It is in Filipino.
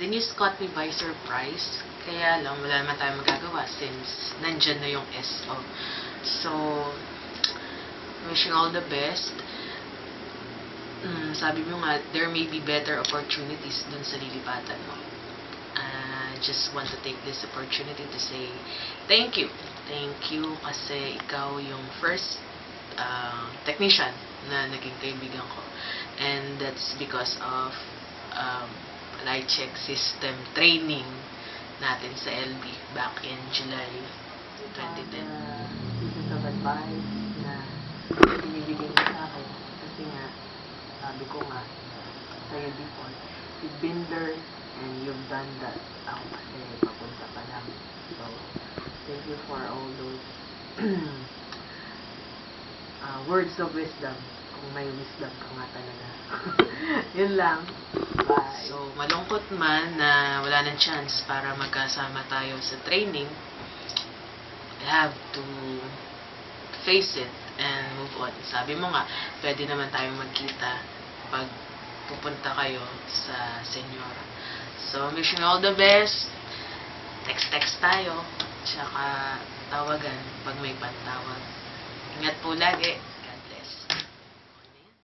the news caught me by surprise. Kaya lang, wala naman tayong magagawa since nandyan na yung SO. So, wishing all the best. Sabi mo nga, there may be better opportunities dun sa lilipatan mo. Just want to take this opportunity to say thank you. Thank you kasi ikaw yung first technician na naging kaibigan ko. And that's because of light check system training natin sa LB back in July 2010. Pieces of advice na binibigay mo sa akin kasi nga, sabi ko nga sa'yo before, you've been there and you've done that. Ako kasi papunta pa lang. So, thank you for all those words of wisdom. Kung may wisdom ka nga talaga. Yun lang. Bye. So, malungkot man na wala ng chance para magkasama tayo sa training, I have to face it and move on. Sabi mo nga, pwede naman tayong magkita pag pupunta kayo sa senior. So, wishing you all the best. Text tayo. Tsaka tawagan pag may pantawag. Ingat po lagi.